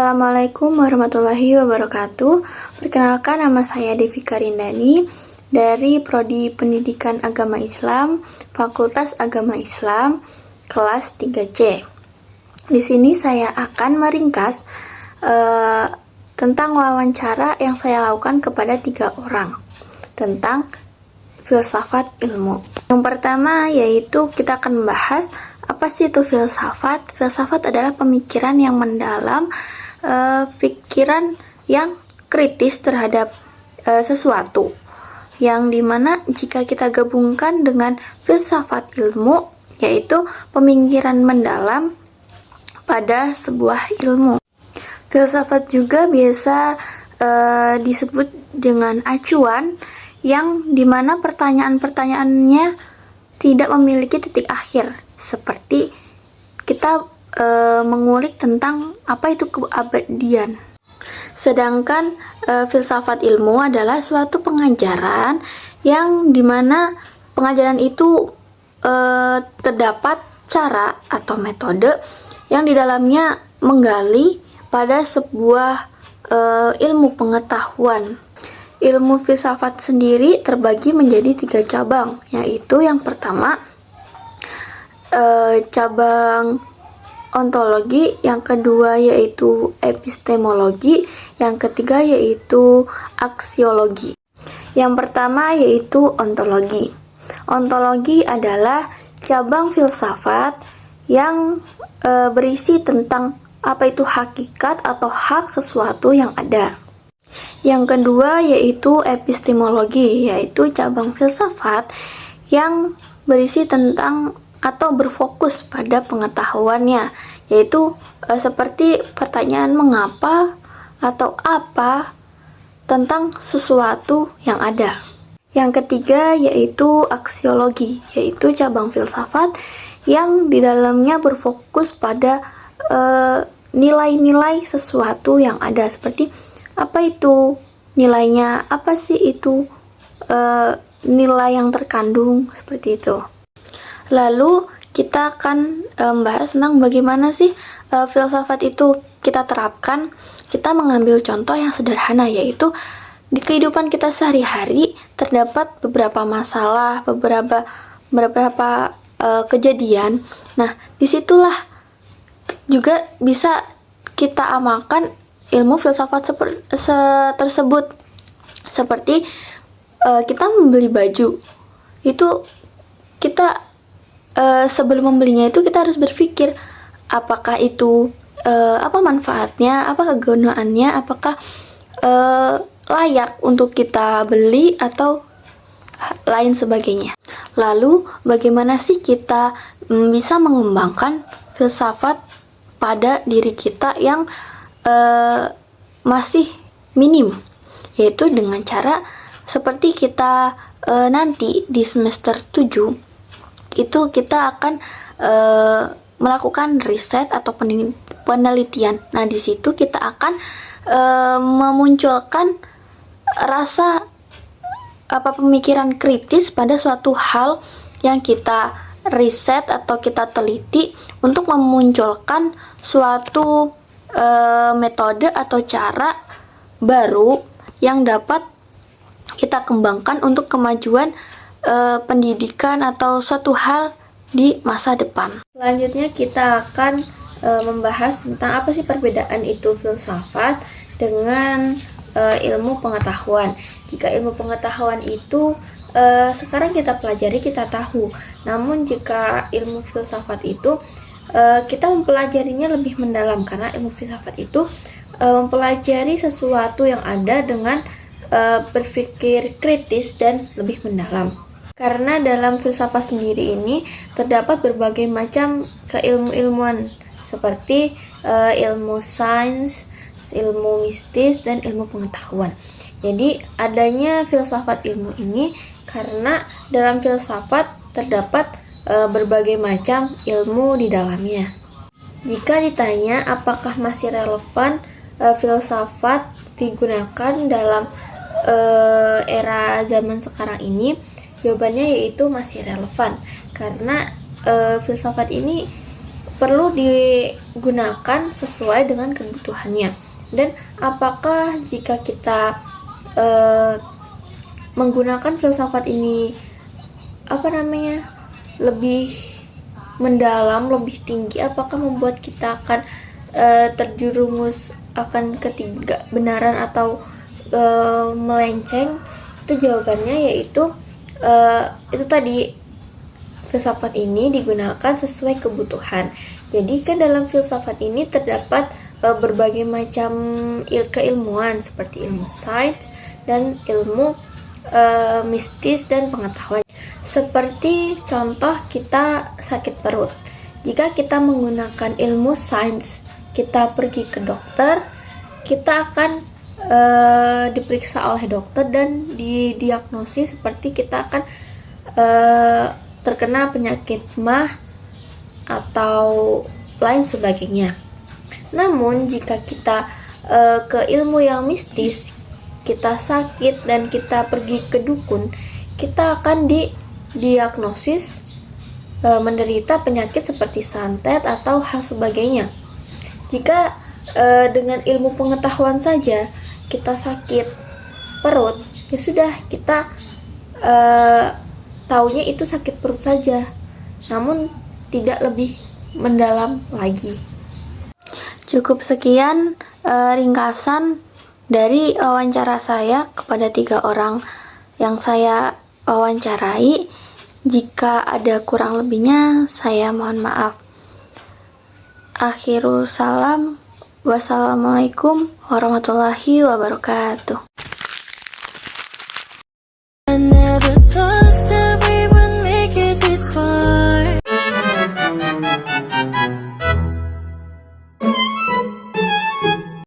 Assalamualaikum warahmatullahi wabarakatuh. Perkenalkan, nama saya Devi Karindani dari Prodi Pendidikan Agama Islam, Fakultas Agama Islam, kelas 3C. Di sini saya akan meringkas tentang wawancara yang saya lakukan kepada 3 orang tentang filsafat ilmu. Yang pertama yaitu kita akan membahas apa sih itu filsafat. Filsafat adalah pemikiran yang mendalam, pikiran yang kritis terhadap sesuatu, yang dimana jika kita gabungkan dengan filsafat ilmu, yaitu pemikiran mendalam pada sebuah ilmu. Filsafat juga biasa disebut dengan acuan, yang dimana pertanyaan-pertanyaannya tidak memiliki titik akhir, seperti kita mengulik tentang apa itu keabadian. Sedangkan filsafat ilmu adalah suatu pengajaran yang dimana pengajaran itu terdapat cara atau metode yang di dalamnya menggali pada sebuah ilmu pengetahuan. Ilmu filsafat sendiri terbagi menjadi 3 cabang, yaitu yang pertama cabang ontologi, yang kedua yaitu epistemologi, yang ketiga yaitu aksiologi. Yang pertama yaitu ontologi. Ontologi adalah cabang filsafat yang berisi tentang apa itu hakikat atau hak sesuatu yang ada. Yang kedua yaitu epistemologi, yaitu cabang filsafat yang berisi tentang atau berfokus pada pengetahuannya, yaitu seperti pertanyaan mengapa atau apa tentang sesuatu yang ada. Yang ketiga yaitu aksiologi, yaitu cabang filsafat yang di dalamnya berfokus pada nilai-nilai sesuatu yang ada, seperti apa itu nilainya, apa sih itu nilai yang terkandung, seperti itu. Lalu kita akan membahas tentang bagaimana sih filsafat itu kita terapkan. Kita mengambil contoh yang sederhana, yaitu di kehidupan kita sehari-hari terdapat beberapa masalah, beberapa kejadian. Nah, disitulah juga bisa kita amalkan ilmu filsafat tersebut. Seperti kita membeli baju, itu kita sebelum membelinya itu kita harus berpikir apakah itu apa manfaatnya, apa kegunaannya, apakah layak untuk kita beli atau lain sebagainya. Lalu bagaimana sih kita bisa mengembangkan filsafat pada diri kita yang masih minim, yaitu dengan cara seperti kita nanti di semester 7 itu kita akan melakukan riset atau penelitian. Nah, di situ kita akan memunculkan rasa pemikiran kritis pada suatu hal yang kita riset atau kita teliti untuk memunculkan suatu metode atau cara baru yang dapat kita kembangkan untuk kemajuan pendidikan atau suatu hal di masa depan. Selanjutnya kita akan membahas tentang apa sih perbedaan itu filsafat dengan ilmu pengetahuan. Jika ilmu pengetahuan itu sekarang kita pelajari, kita tahu. Namun jika ilmu filsafat itu kita mempelajarinya lebih mendalam, karena ilmu filsafat itu mempelajari sesuatu yang ada dengan berpikir kritis dan lebih mendalam. Karena dalam filsafat sendiri ini terdapat berbagai macam keilmu-ilmuan, seperti ilmu sains, ilmu mistis, dan ilmu pengetahuan. Jadi adanya filsafat ilmu ini karena dalam filsafat terdapat berbagai macam ilmu di dalamnya. Jika ditanya apakah masih relevan filsafat digunakan dalam era zaman sekarang ini, jawabannya yaitu masih relevan, karena filsafat ini perlu digunakan sesuai dengan kebutuhannya. Dan apakah jika kita menggunakan filsafat ini lebih mendalam, lebih tinggi, apakah membuat kita akan terjerumus akan ketidakbenaran atau melenceng? Itu jawabannya yaitu itu tadi, filsafat ini digunakan sesuai kebutuhan. Jadi kan dalam filsafat ini terdapat berbagai macam keilmuan seperti ilmu sains dan ilmu mistis dan pengetahuan. Seperti contoh kita sakit perut. Jika kita menggunakan ilmu sains, kita pergi ke dokter, kita akan diperiksa oleh dokter dan didiagnosis seperti kita akan terkena penyakit MAH atau lain sebagainya. Namun jika kita ke ilmu yang mistis, kita sakit dan kita pergi ke dukun, kita akan didiagnosis menderita penyakit seperti santet atau hal sebagainya. Jika dengan ilmu pengetahuan saja kita sakit perut, ya sudah, kita taunya itu sakit perut saja, namun tidak lebih mendalam lagi. Cukup sekian ringkasan dari wawancara saya kepada 3 orang yang saya wawancarai. Jika ada kurang lebihnya, saya mohon maaf. Akhirul salam. Wassalamualaikum warahmatullahi wabarakatuh.